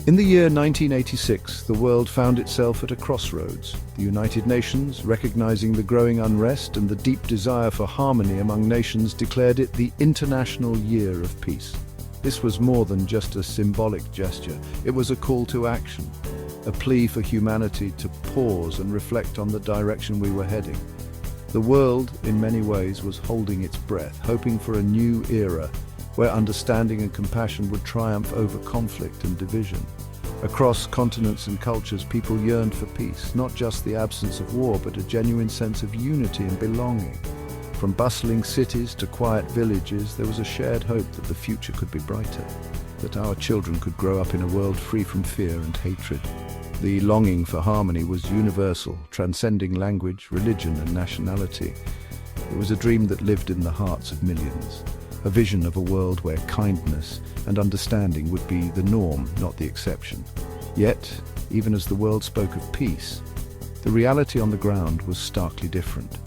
In the year 1986, the world found itself at a crossroads. The United Nations, recognizing the growing unrest and the deep desire for harmony among nations, declared it the International Year of Peace. This was more than just a symbolic gesture. It was a call to action, a plea for humanity to pause and reflect on the direction we were heading. The world, in many ways, was holding its breath, hoping for a new era where understanding and compassion would triumph over conflict and division. Across continents and cultures, people yearned for peace, not just the absence of war, but a genuine sense of unity and belonging. From bustling cities to quiet villages, there was a shared hope that the future could be brighter, that our children could grow up in a world free from fear and hatred. The longing for harmony was universal, transcending language, religion, and nationality. It was a dream that lived in the hearts of millions. A vision of a world where kindness and understanding would be the norm, not the exception. Yet, even as the world spoke of peace, the reality on the ground was starkly different.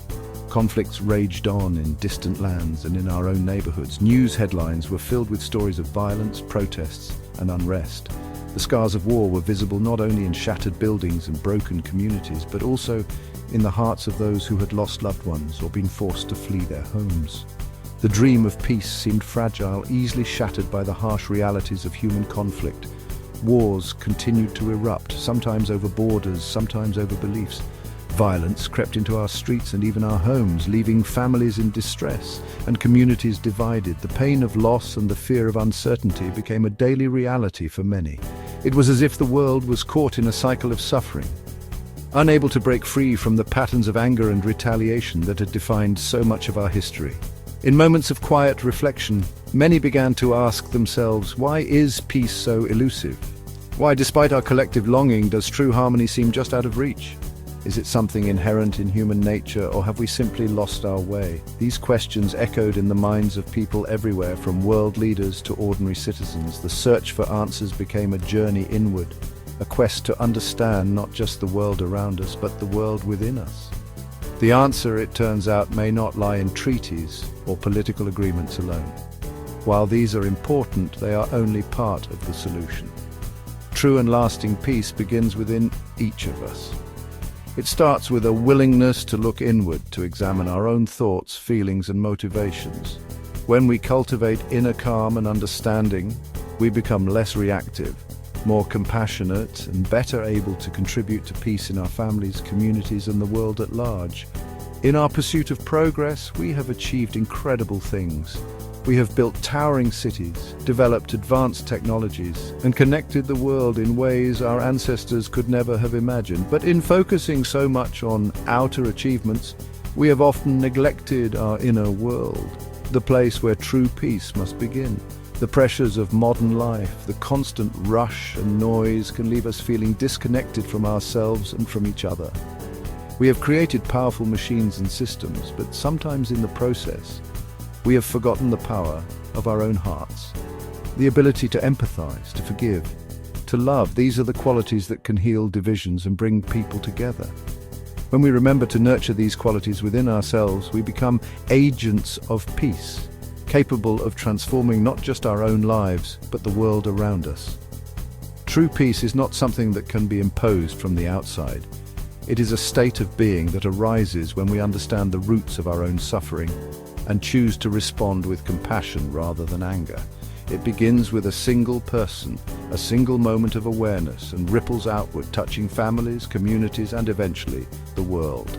Conflicts raged on in distant lands and in our own neighborhoods. News headlines were filled with stories of violence, protests, and unrest. The scars of war were visible not only in shattered buildings and broken communities, but also in the hearts of those who had lost loved ones or been forced to flee their homes. The dream of peace seemed fragile, easily shattered by the harsh realities of human conflict. Wars continued to erupt, sometimes over borders, sometimes over beliefs. Violence crept into our streets and even our homes, leaving families in distress and communities divided. The pain of loss and the fear of uncertainty became a daily reality for many. It was as if the world was caught in a cycle of suffering, unable to break free from the patterns of anger and retaliation that had defined so much of our history. In moments of quiet reflection, many began to ask themselves, why is peace so elusive? Why, despite our collective longing, does true harmony seem just out of reach? Is it something inherent in human nature, or have we simply lost our way? These questions echoed in the minds of people everywhere, from world leaders to ordinary citizens. The search for answers became a journey inward, a quest to understand not just the world around us, but the world within us. The answer, it turns out, may not lie in treaties or political agreements alone. While these are important, they are only part of the solution. True and lasting peace begins within each of us. It starts with a willingness to look inward, to examine our own thoughts, feelings, and motivations. When we cultivate inner calm and understanding, we become less reactive, more compassionate, and better able to contribute to peace in our families, communities, and the world at large. In our pursuit of progress, we have achieved incredible things. We have built towering cities, developed advanced technologies, and connected the world in ways our ancestors could never have imagined. But in focusing so much on outer achievements, we have often neglected our inner world, the place where true peace must begin. The pressures of modern life, the constant rush and noise can leave us feeling disconnected from ourselves and from each other. We have created powerful machines and systems, but sometimes in the process, we have forgotten the power of our own hearts. The ability to empathize, to forgive, to love, these are the qualities that can heal divisions and bring people together. When we remember to nurture these qualities within ourselves, we become agents of peace, capable of transforming not just our own lives, but the world around us. True peace is not something that can be imposed from the outside. It is a state of being that arises when we understand the roots of our own suffering and choose to respond with compassion rather than anger. It begins with a single person, a single moment of awareness, and ripples outward, touching families, communities, and eventually the world.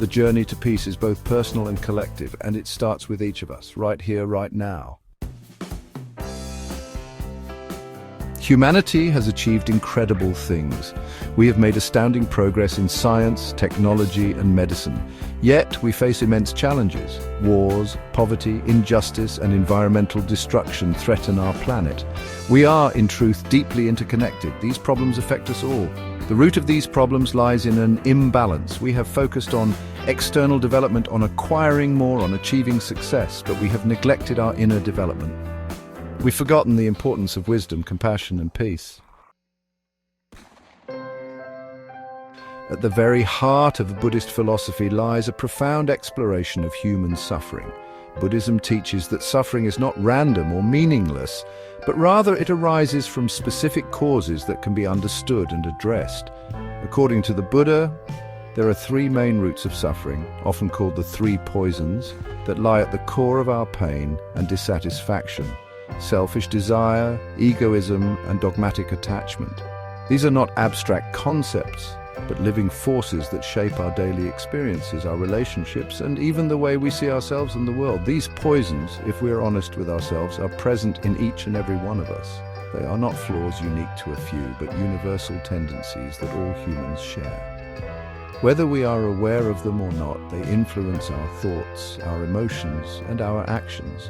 The journey to peace is both personal and collective, and it starts with each of us, right here, right now. Humanity has achieved incredible things. We have made astounding progress in science, technology, and medicine. Yet, we face immense challenges. Wars, poverty, injustice, and environmental destruction threaten our planet. We are, in truth, deeply interconnected. These problems affect us all. The root of these problems lies in an imbalance. We have focused on external development, on acquiring more, on achieving success, but we have neglected our inner development. We've forgotten the importance of wisdom, compassion, and peace. At the very heart of Buddhist philosophy lies a profound exploration of human suffering. Buddhism teaches that suffering is not random or meaningless, but rather it arises from specific causes that can be understood and addressed. According to the Buddha, there are three main roots of suffering, often called the three poisons, that lie at the core of our pain and dissatisfaction: selfish desire, egoism, and dogmatic attachment. These are not abstract concepts, but living forces that shape our daily experiences, our relationships, and even the way we see ourselves and the world. These poisons, if we are honest with ourselves, are present in each and every one of us. They are not flaws unique to a few, but universal tendencies that all humans share. Whether we are aware of them or not, they influence our thoughts, our emotions, and our actions,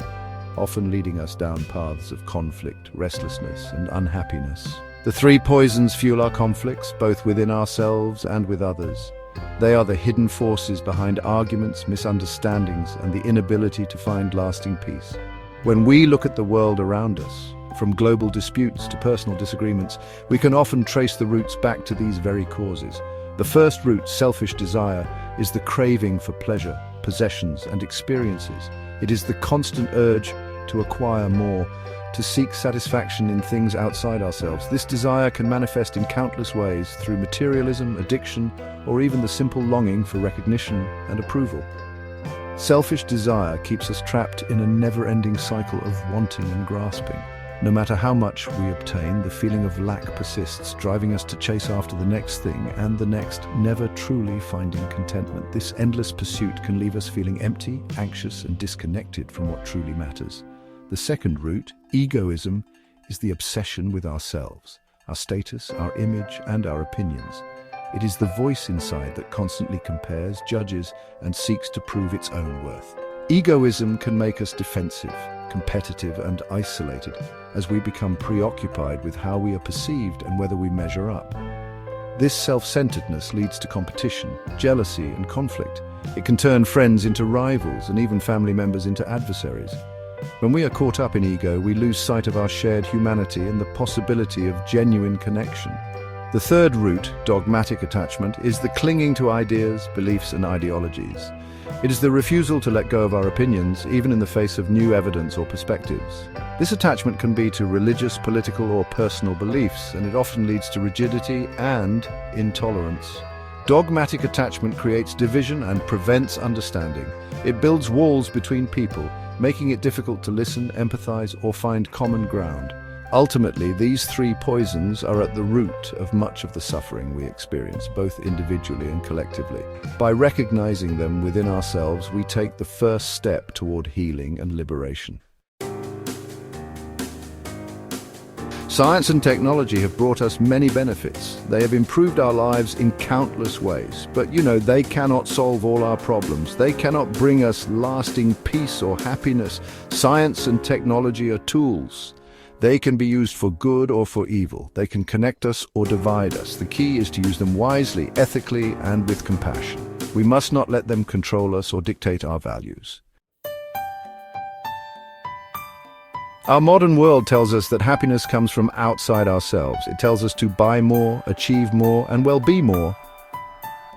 often leading us down paths of conflict, restlessness, and unhappiness. The three poisons fuel our conflicts, both within ourselves and with others. They are the hidden forces behind arguments, misunderstandings, and the inability to find lasting peace. When we look at the world around us, from global disputes to personal disagreements, we can often trace the roots back to these very causes. The first root, selfish desire, is the craving for pleasure, possessions, and experiences. It is the constant urge to acquire more, to seek satisfaction in things outside ourselves. This desire can manifest in countless ways through materialism, addiction, or even the simple longing for recognition and approval. Selfish desire keeps us trapped in a never-ending cycle of wanting and grasping. No matter how much we obtain, the feeling of lack persists, driving us to chase after the next thing and the next, never truly finding contentment. This endless pursuit can leave us feeling empty, anxious, and disconnected from what truly matters. The second root, egoism, is the obsession with ourselves, our status, our image, and our opinions. It is the voice inside that constantly compares, judges, and seeks to prove its own worth. Egoism can make us defensive, competitive, and isolated as we become preoccupied with how we are perceived and whether we measure up. This self-centeredness leads to competition, jealousy, and conflict. It can turn friends into rivals and even family members into adversaries. When we are caught up in ego, we lose sight of our shared humanity and the possibility of genuine connection. The third root, dogmatic attachment, is the clinging to ideas, beliefs, and ideologies. It is the refusal to let go of our opinions, even in the face of new evidence or perspectives. This attachment can be to religious, political, or personal beliefs, and it often leads to rigidity and intolerance. Dogmatic attachment creates division and prevents understanding. It builds walls between people, making it difficult to listen, empathize, or find common ground. Ultimately, these three poisons are at the root of much of the suffering we experience, both individually and collectively. By recognizing them within ourselves, we take the first step toward healing and liberation. Science and technology have brought us many benefits. They have improved our lives in countless ways. But they cannot solve all our problems. They cannot bring us lasting peace or happiness. Science and technology are tools. They can be used for good or for evil. They can connect us or divide us. The key is to use them wisely, ethically, and with compassion. We must not let them control us or dictate our values. Our modern world tells us that happiness comes from outside ourselves. It tells us to buy more, achieve more, and be more.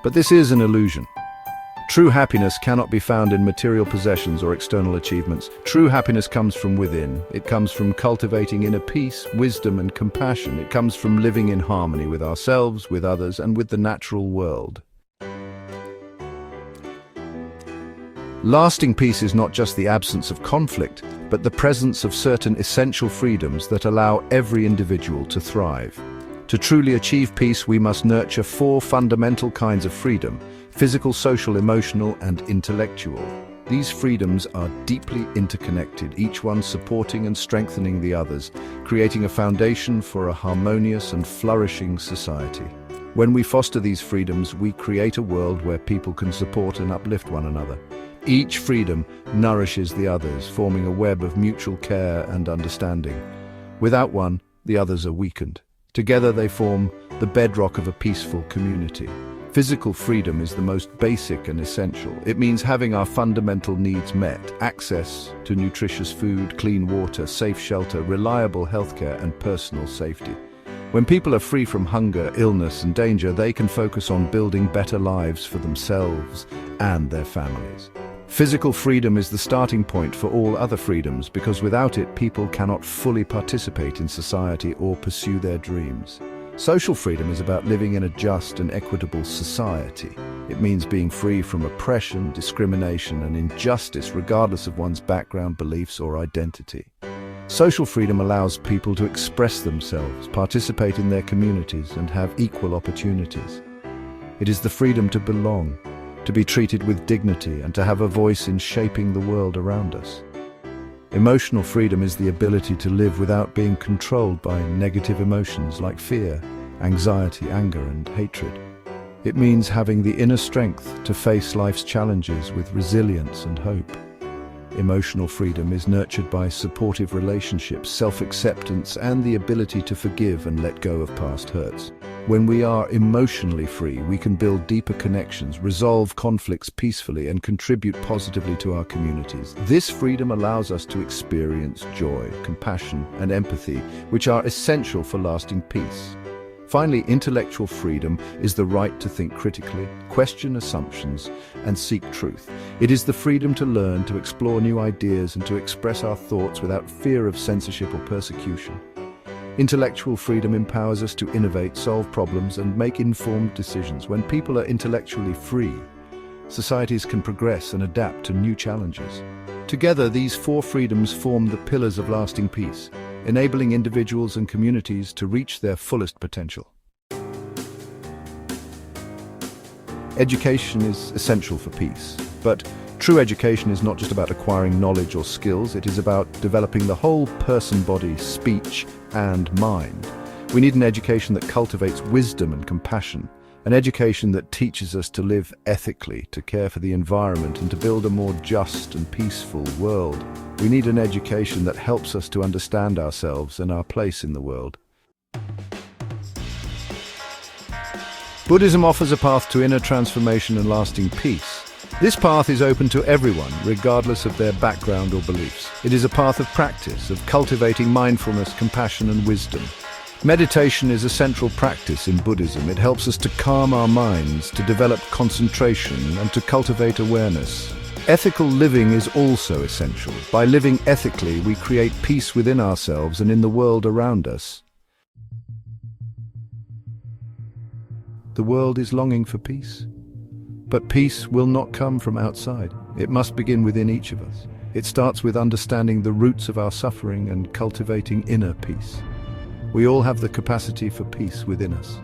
But this is an illusion. True happiness cannot be found in material possessions or external achievements. True happiness comes from within. It comes from cultivating inner peace, wisdom, and compassion. It comes from living in harmony with ourselves, with others, and with the natural world. Lasting peace is not just the absence of conflict, but the presence of certain essential freedoms that allow every individual to thrive. To truly achieve peace, we must nurture 4 fundamental kinds of freedom: physical, social, emotional, and intellectual. These freedoms are deeply interconnected, each one supporting and strengthening the others, creating a foundation for a harmonious and flourishing society. When we foster these freedoms, we create a world where people can support and uplift one another. Each freedom nourishes the others, forming a web of mutual care and understanding. Without one, the others are weakened. Together they form the bedrock of a peaceful community. Physical freedom is the most basic and essential. It means having our fundamental needs met: access to nutritious food, clean water, safe shelter, reliable healthcare, and personal safety. When people are free from hunger, illness, and danger, they can focus on building better lives for themselves and their families. Physical freedom is the starting point for all other freedoms because without it, people cannot fully participate in society or pursue their dreams. Social freedom is about living in a just and equitable society. It means being free from oppression, discrimination, and injustice regardless of one's background, beliefs, or identity. Social freedom allows people to express themselves, participate in their communities, and have equal opportunities. It is the freedom to belong, to be treated with dignity, and to have a voice in shaping the world around us. Emotional freedom is the ability to live without being controlled by negative emotions like fear, anxiety, anger, and hatred. It means having the inner strength to face life's challenges with resilience and hope. Emotional freedom is nurtured by supportive relationships, self-acceptance, and the ability to forgive and let go of past hurts. When we are emotionally free, we can build deeper connections, resolve conflicts peacefully, and contribute positively to our communities. This freedom allows us to experience joy, compassion, and empathy, which are essential for lasting peace. Finally, intellectual freedom is the right to think critically, question assumptions, and seek truth. It is the freedom to learn, to explore new ideas, and to express our thoughts without fear of censorship or persecution. Intellectual freedom empowers us to innovate, solve problems, and make informed decisions. When people are intellectually free, societies can progress and adapt to new challenges. Together, these four freedoms form the pillars of lasting peace, enabling individuals and communities to reach their fullest potential. Education is essential for peace, but true education is not just about acquiring knowledge or skills, it is about developing the whole person, body, speech, and mind. We need an education that cultivates wisdom and compassion, an education that teaches us to live ethically, to care for the environment, and to build a more just and peaceful world. We need an education that helps us to understand ourselves and our place in the world. Buddhism offers a path to inner transformation and lasting peace. This path is open to everyone, regardless of their background or beliefs. It is a path of practice, of cultivating mindfulness, compassion, and wisdom. Meditation is a central practice in Buddhism. It helps us to calm our minds, to develop concentration, and to cultivate awareness. Ethical living is also essential. By living ethically, we create peace within ourselves and in the world around us. The world is longing for peace. But peace will not come from outside. It must begin within each of us. It starts with understanding the roots of our suffering and cultivating inner peace. We all have the capacity for peace within us.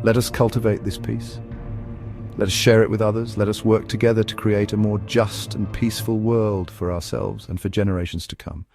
Let us cultivate this peace. Let us share it with others. Let us work together to create a more just and peaceful world for ourselves and for generations to come.